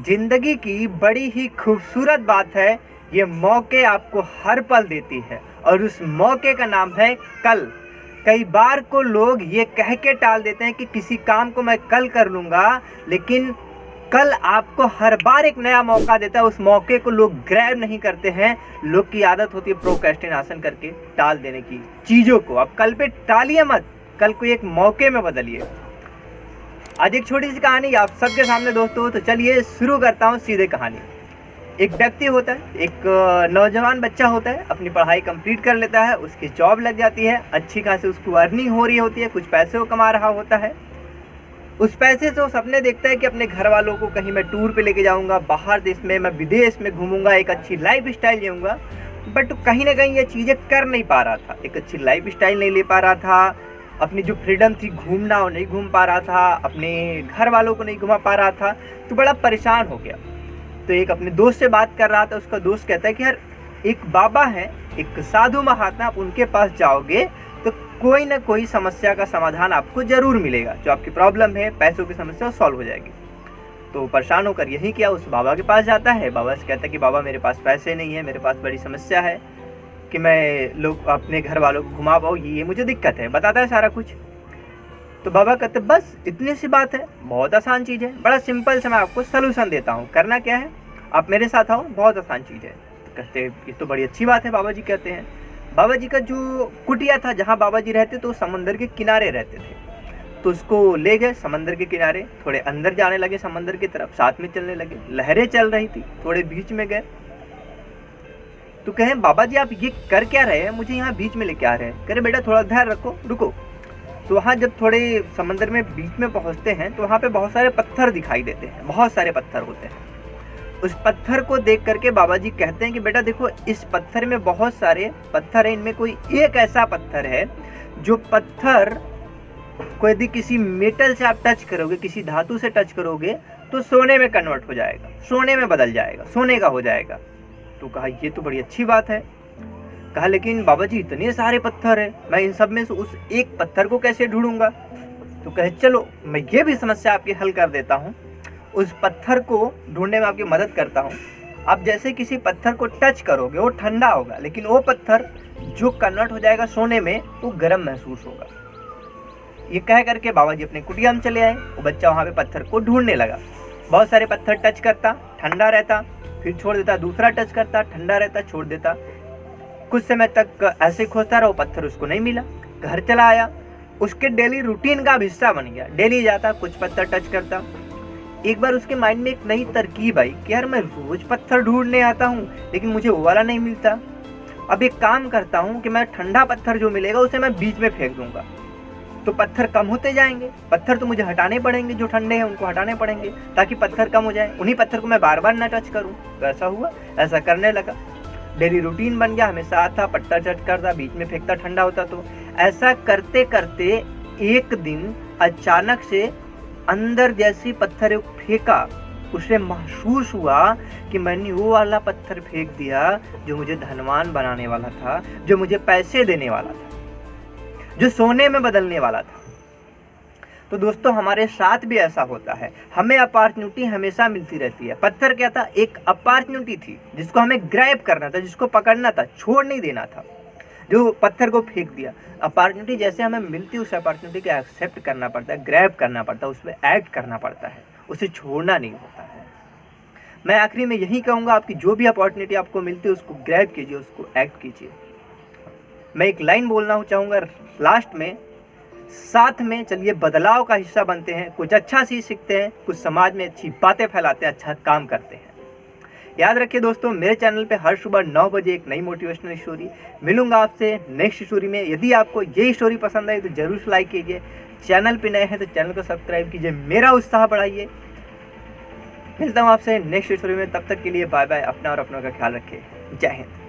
जिंदगी की बड़ी ही खूबसूरत बात है, ये मौके आपको हर पल देती है और उस मौके का नाम है कल। कई बार को लोग ये कह के टाल देते हैं कि किसी काम को मैं कल कर लूँगा, लेकिन कल आपको हर बार एक नया मौका देता है। उस मौके को लोग ग्रैब नहीं करते हैं। लोग की आदत होती है प्रोक्रेस्टिनेशन करके टाल देने की चीज़ों को। अब कल पे टालिए मत, कल को एक मौके में बदलिए। आज एक छोटी सी कहानी आप सबके सामने दोस्तों, तो चलिए शुरू करता हूँ सीधे कहानी। एक व्यक्ति होता है, एक नौजवान बच्चा होता है, अपनी पढ़ाई कंप्लीट कर लेता है, उसकी जॉब लग जाती है, अच्छी खासी उसको अर्निंग हो रही होती है, कुछ पैसे वो कमा रहा होता है। उस पैसे से वो सपने देखता है कि अपने घर वालों को कहीं मैं टूर पे लेके जाऊंगा, बाहर देश में, मैं विदेश में घूमूंगा, एक अच्छी लाइफ स्टाइल जीऊँगा। बट कहीं ना कहीं ये चीज़ें कर नहीं पा रहा था, एक अच्छी लाइफ स्टाइल नहीं ले पा रहा था, अपनी जो फ्रीडम थी घूमना वो नहीं घूम पा रहा था, अपने घर वालों को नहीं घुमा पा रहा था, तो बड़ा परेशान हो गया। तो एक अपने दोस्त से बात कर रहा था, उसका दोस्त कहता है कि यार एक बाबा है, एक साधु महात्मा, आप उनके पास जाओगे तो कोई ना कोई समस्या का समाधान आपको ज़रूर मिलेगा, जो आपकी प्रॉब्लम है, पैसों की समस्या सॉल्व हो जाएगी। तो परेशान होकर यही किया, उस बाबा के पास जाता है। बाबा से कहता है कि बाबा मेरे पास पैसे नहीं है, मेरे पास बड़ी समस्या है कि मैं लोग अपने घर वालों को घुमा पाऊँ, ये मुझे दिक्कत है। बताता है सारा कुछ। तो बाबा कहते बस इतनी सी बात है, बहुत आसान चीज़ है, बड़ा सिंपल से मैं आपको सलूशन देता हूँ, करना क्या है, आप मेरे साथ आओ, बहुत आसान चीज़ है। तो कहते ये तो बड़ी अच्छी बात है। बाबा जी कहते हैं, बाबा जी का जो कुटिया था जहाँ बाबा जी रहते तो समंदर के किनारे रहते थे, तो उसको ले गए समंदर के किनारे, थोड़े अंदर जाने लगे समंदर की तरफ, साथ में चलने लगे, लहरें चल रही थी, थोड़े बीच में गए। तो कहें बाबा जी आप ये कर क्या रहे हैं, मुझे यहाँ बीच में लेके आ रहे हैं। कह रहे बेटा थोड़ा ध्यान रखो, रुको। तो वहाँ जब थोड़े समंदर में बीच में पहुँचते हैं तो वहाँ पे बहुत सारे पत्थर दिखाई देते हैं, बहुत सारे पत्थर होते हैं। उस पत्थर को देख करके बाबा जी कहते हैं कि बेटा देखो इस पत्थर में बहुत सारे पत्थर हैं, इनमें कोई एक ऐसा पत्थर है जो पत्थर को यदि किसी मेटल से आप टच करोगे, किसी धातु से टच करोगे तो सोने में कन्वर्ट हो जाएगा, सोने में बदल जाएगा, सोने का हो जाएगा। तो कहा ये तो बड़ी अच्छी बात है। कहा लेकिन बाबा जी इतने सारे पत्थर हैं, मैं इन सब में से उस एक पत्थर को कैसे ढूंढूंगा। तो कहे चलो मैं ये भी समस्या आपकी हल कर देता हूँ, उस पत्थर को ढूंढने में आपकी मदद करता हूँ। आप जैसे किसी पत्थर को टच करोगे वो ठंडा होगा, लेकिन वो पत्थर जो कन्वर्ट हो जाएगा सोने में वो गर्म महसूस होगा। ये कह करके बाबा जी अपने कुटिया में चले आए। वो बच्चा वहाँ पे पत्थर को ढूंढने लगा, बहुत सारे पत्थर टच करता, ठंडा रहता, फिर छोड़ देता, दूसरा टच करता, ठंडा रहता, छोड़ देता। कुछ समय तक ऐसे खोजता रहा, वो पत्थर उसको नहीं मिला। घर चला आया, उसके डेली रूटीन का हिस्सा बन गया, डेली जाता, कुछ पत्थर टच करता। एक बार उसके माइंड में एक नई तरकीब आई कि यार मैं रोज पत्थर ढूंढने आता हूँ लेकिन मुझे वो वाला नहीं मिलता। अब एक काम करता हूँ कि मैं ठंडा पत्थर जो मिलेगा उसे मैं बीच में फेंक दूंगा, तो पत्थर कम होते जाएंगे। पत्थर तो मुझे हटाने पड़ेंगे, जो ठंडे हैं उनको हटाने पड़ेंगे ताकि पत्थर कम हो जाए, उन्हीं पत्थर को मैं बार बार ना टच करूँ। तो ऐसा हुआ, ऐसा करने लगा, डेली रूटीन बन गया, हमेशा आता, पत्थर टच करता, बीच में फेंकता, ठंडा होता। तो ऐसा करते करते एक दिन अचानक से अंदर जैसी पत्थर फेंका, उसे महसूस हुआ कि मैंने वो वाला पत्थर फेंक दिया जो मुझे धनवान बनाने वाला था, जो मुझे पैसे देने वाला था, जो सोने में बदलने वाला था। तो दोस्तों हमारे साथ भी ऐसा होता है, हमें अपॉर्चुनिटी हमेशा मिलती रहती है। पत्थर क्या था, एक अपॉर्चुनिटी थी जिसको हमें ग्रैब करना था, जिसको पकड़ना था, छोड़ नहीं देना था। जो पत्थर को फेंक दिया, अपॉर्चुनिटी जैसे हमें मिलती है उस अपॉर्चुनिटी को एक्सेप्ट करना पड़ता है, ग्रैब करना पड़ता है, उस पर एक्ट करना पड़ता है, उसे छोड़ना नहीं होता है। मैं आखिरी में यही कहूँगा, आपकी जो भी अपॉर्चुनिटी आपको मिलती है उसको ग्रैब कीजिए, उसको एक्ट कीजिए। मैं एक लाइन बोलना चाहूँगा लास्ट में, साथ में चलिए बदलाव का हिस्सा बनते हैं, कुछ अच्छा सीखते हैं, कुछ समाज में अच्छी बातें फैलाते हैं, अच्छा काम करते हैं। याद रखिए दोस्तों, मेरे चैनल पे हर सुबह 9 बजे एक नई मोटिवेशनल स्टोरी मिलूंगा आपसे नेक्स्ट स्टोरी में। यदि आपको ये स्टोरी पसंद आई तो जरूर लाइक कीजिए, चैनल पे नए हैं तो चैनल को सब्सक्राइब कीजिए, मेरा उत्साह बढ़ाइए। मिलता हूँ आपसे नेक्स्ट स्टोरी में, तब तक के लिए बाय बाय, अपना और अपनों का ख्याल रखिए, जय हिंद।